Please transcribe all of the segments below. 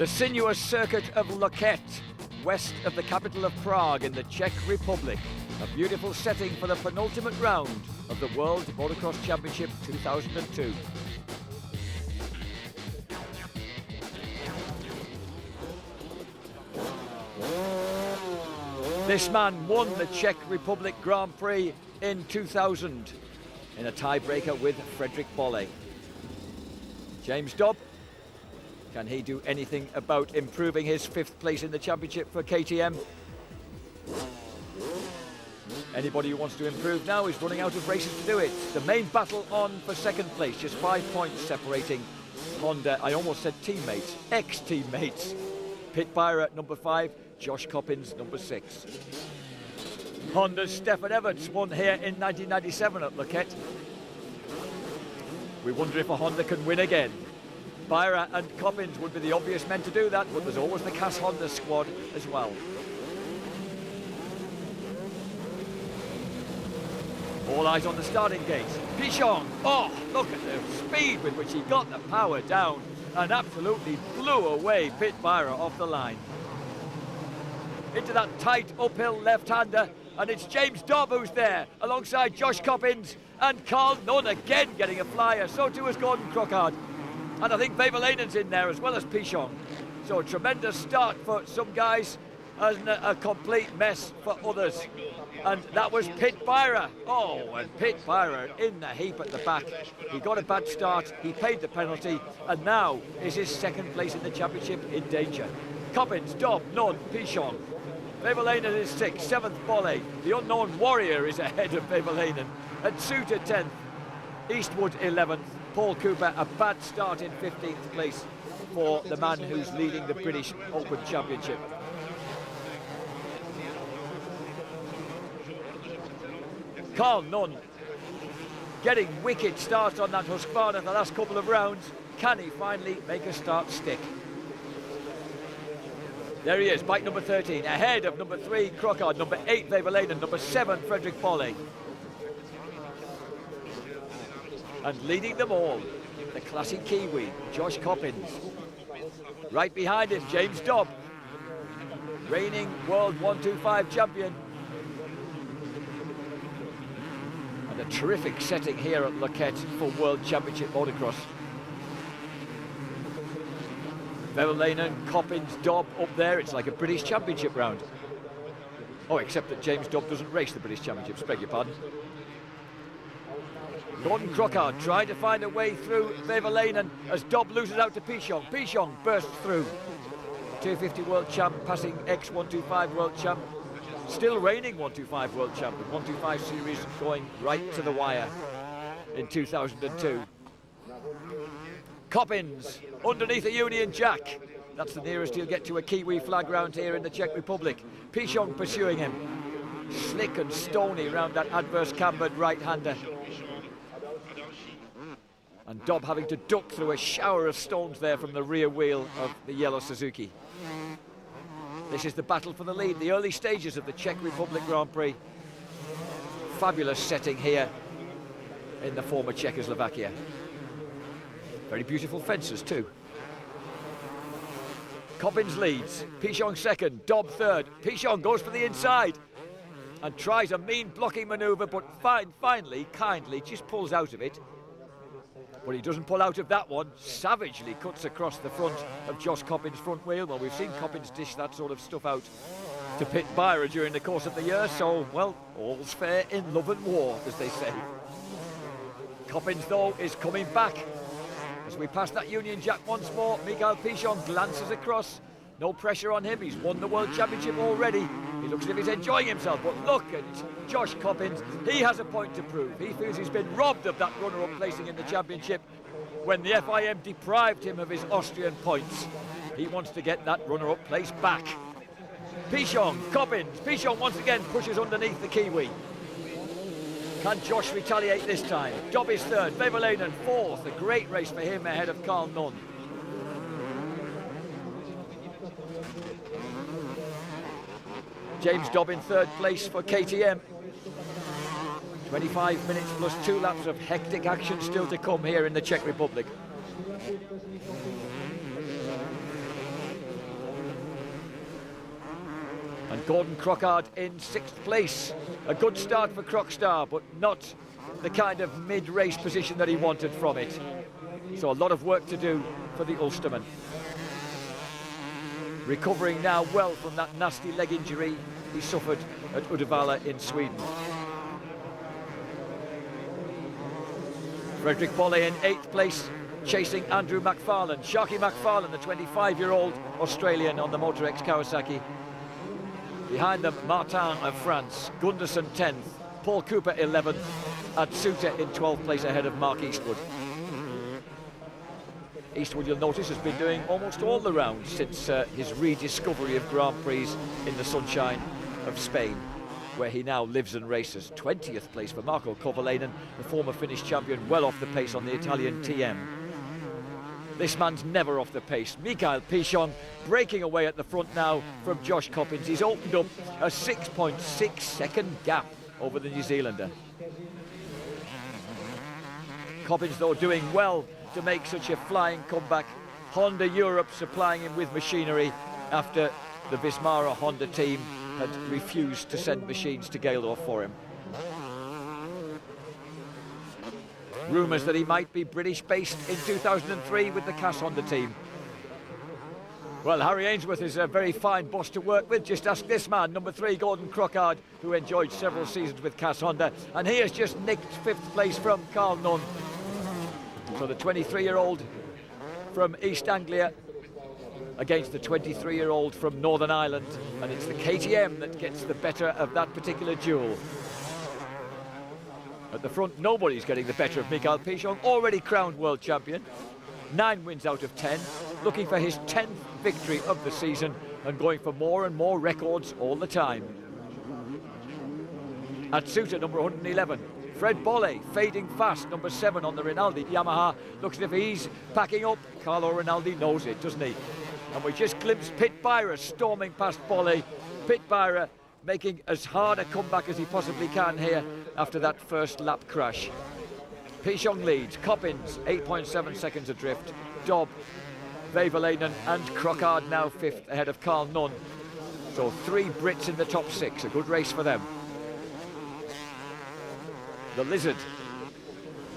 The sinuous circuit of Loket, west of the capital of Prague in the Czech Republic. A beautiful setting for the penultimate round of the World Motocross Championship 2002. This man won the Czech Republic Grand Prix in 2000 in a tiebreaker with Frederick Bolle. James Dobb, can he do anything about improving his 5th place in the championship for KTM? Anybody who wants to improve now is running out of races to do it. The main battle on for 2nd place, just 5 points separating Honda, I almost said teammates, ex-teammates. Pit Byra at number 5, Josh Coppins number 6. Honda's Stefan Everts won here in 1997 at Loket. We wonder if a Honda can win again. Byra and Coppins would be the obvious men to do that, but there's always the CAS Honda squad as well. All eyes on the starting gate. Pichon, oh, look at the speed with which he got the power down and absolutely blew away Pit Byra off the line. Into that tight uphill left-hander, and it's James Dobb who's there, alongside Josh Coppins and Carl Nunn again getting a flyer. So too is Gordon Crockard. And I think Väyväläinen's in there as well as Pichon. So a tremendous start for some guys and a complete mess for others. And that was Pit Byra. Oh, and Pit Byra in the heap at the back. He got a bad start, he paid the penalty, and now is his 2nd place in the championship in danger. Coppins, Dobb, Nunn, Pichon. Väyväläinen is 6th, 7th Bolle. The unknown warrior is ahead of Väyväläinen. And Suter 10th, Eastwood 11th. Paul Cooper, a bad start in 15th place for the man who's leading the British Open Championship. Carl Nunn getting wicked starts on that Husqvarna the last couple of rounds. Can he finally make a start stick? There he is, bike number 13, ahead of number 3, Crockard, number 8, Väyväläinen, number 7, Frederick Bolle. And leading them all, the classic Kiwi, Josh Coppins. Right behind him, James Dobb, reigning World 125 champion. And a terrific setting here at Loket for World Championship Motocross. Väyväläinen, Coppins, Dobb up there, it's like a British Championship round. Oh, except that James Dobb doesn't race the British Championships, beg your pardon. Gordon Crockard trying to find a way through Väyväläinen as Dobb loses out to Pichon. Pichon bursts through. 250 world champ, passing ex-125 world champ. Still reigning 125 world champ, with 125 series going right to the wire in 2002. Coppins underneath a Union Jack. That's the nearest he'll get to a Kiwi flag round here in the Czech Republic. Pichon pursuing him. Slick and stony round that adverse cambered right-hander. And Dobb having to duck through a shower of stones there from the rear wheel of the yellow Suzuki. This is the battle for the lead, the early stages of the Czech Republic Grand Prix. Fabulous setting here in the former Czechoslovakia. Very beautiful fences too. Coppins leads, Pichon 2nd, Dobb 3rd. Pichon goes for the inside and tries a mean blocking manoeuvre, but finally, kindly, just pulls out of it. But he doesn't pull out of that one, savagely cuts across the front of Josh Coppins' front wheel. Well, we've seen Coppins dish that sort of stuff out to Pit Byra during the course of the year, so, well, all's fair in love and war, as they say. Coppins, though, is coming back. As we pass that Union Jack once more, Michael PICHON glances across. No pressure on him, he's won the World Championship already. He looks as if he's enjoying himself, but look at Josh Coppins. He has a point to prove. He feels he's been robbed of that runner-up placing in the championship when the FIM deprived him of his Austrian points. He wants to get that runner-up place back. Pichon, Coppins. Pichon once again pushes underneath the Kiwi. Can Josh retaliate this time? Dobb is 3rd, Väyväläinen 4th. A great race for him ahead of Carl Nunn. James Dobb in 3rd place for KTM. 25 minutes plus 2 laps of hectic action still to come here in the Czech Republic. And Gordon Crockard in 6th place. A good start for Crockstar, but not the kind of mid-race position that he wanted from it. So a lot of work to do for the Ulsterman. Recovering now well from that nasty leg injury he suffered at Uddevalla in Sweden. Frederick Bolle in 8th place, chasing Andrew McFarlane. Sharky McFarlane, the 25-year-old Australian on the Motor X Kawasaki. Behind them, Martin of France, Gunderson 10th, Paul Cooper 11th, Atsuta in 12th place ahead of Mark Eastwood. Eastwood, you'll notice, has been doing almost all the rounds since his rediscovery of Grand Prix in the sunshine of Spain, where he now lives and races. 20th place for Marco Kovalainen, the former Finnish champion, well off the pace on the Italian TM. This man's never off the pace. Michael PICHON breaking away at the front now from Josh Coppins. He's opened up a 6.6 second gap over the New Zealander. Coppins, though, doing well to make such a flying comeback. Honda Europe supplying him with machinery after the Vismara Honda team had refused to send machines to Gaildorf for him. Rumours that he might be British-based in 2003 with the Cass Honda team. Well, Harry Ainsworth is a very fine boss to work with. Just ask this man, number 3, Gordon Crockard, who enjoyed several seasons with Cass Honda. And he has just nicked 5th place from Carl Nunn. So the 23-year-old from East Anglia against the 23-year-old from Northern Ireland. And it's the KTM that gets the better of that particular duel. At the front, nobody's getting the better of Michael PICHON, already crowned world champion. 9 wins out of 10, looking for his 10th victory of the season and going for more and more records all the time. Atsuta, number 111. Fred Bolle, fading fast, number 7 on the Rinaldi Yamaha. Looks as if he's packing up. Carlo Rinaldi knows it, doesn't he? And we just glimpsed Pit Byra storming past Bolle. Pit Byra making as hard a comeback as he possibly can here after that first lap crash. PICHON leads, Coppins 8.7 seconds adrift, Dobb, Väiväläinen and Crockard now 5th ahead of Carl Nunn. So 3 Brits in the top 6, a good race for them. The Lizard,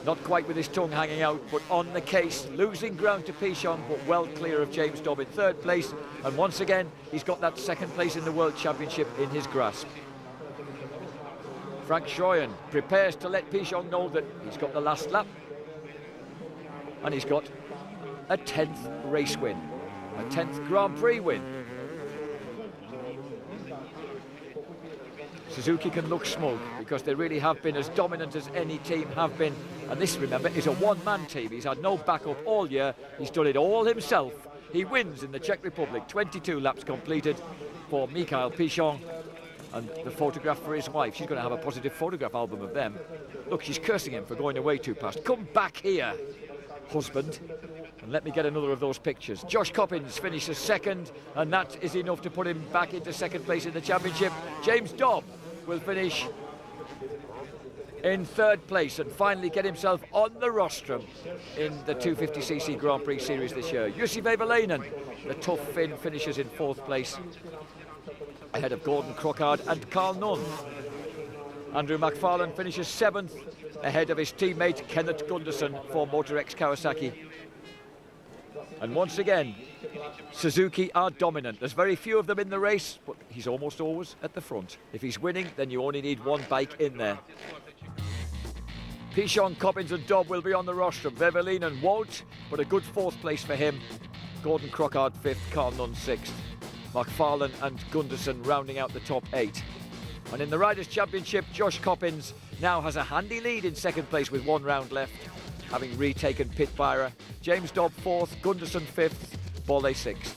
not quite with his tongue hanging out, but on the case, losing ground to PICHON, but well clear of James Dobb in 3rd place. And once again, he's got that 2nd place in the World Championship in his grasp. Frank Schroyen prepares to let PICHON know that he's got the last lap. And he's got a 10th race win, a 10th Grand Prix win. Suzuki can look smug because they really have been as dominant as any team have been. And this, remember, is a one-man team. He's had no backup all year. He's done it all himself. He wins in the Czech Republic. 22 laps completed for Michael PICHON. And the photograph for his wife. She's going to have a positive photograph album of them. Look, she's cursing him for going away too fast. Come back here, husband, and let me get another of those pictures. Josh Coppins finishes 2nd, and that is enough to put him back into 2nd place in the championship. James Dobb will finish in 3rd place and finally get himself on the rostrum in the 250cc Grand Prix series this year. Jussi Väiväläinen, the tough Finn, finishes in 4th place ahead of Gordon Crockard and Carl Nunn. Andrew McFarlane finishes 7th ahead of his teammate Kenneth Gunderson for Motor X Kawasaki. And once again, Suzuki are dominant. There's very few of them in the race, but he's almost always at the front. If he's winning, then you only need one bike in there. PICHON, Coppins and Dobb will be on the rostrum. Väiväläinen won't, but a good 4th place for him. Gordon Crockard 5th, Carl Nunn 6th. McFarlane and Gunderson rounding out the top 8. And in the Riders' Championship, Josh Coppins now has a handy lead in 2nd place with 1 round left, having retaken Pit Byra. James Dobb 4th, Gunderson 5th, Bolle 6th.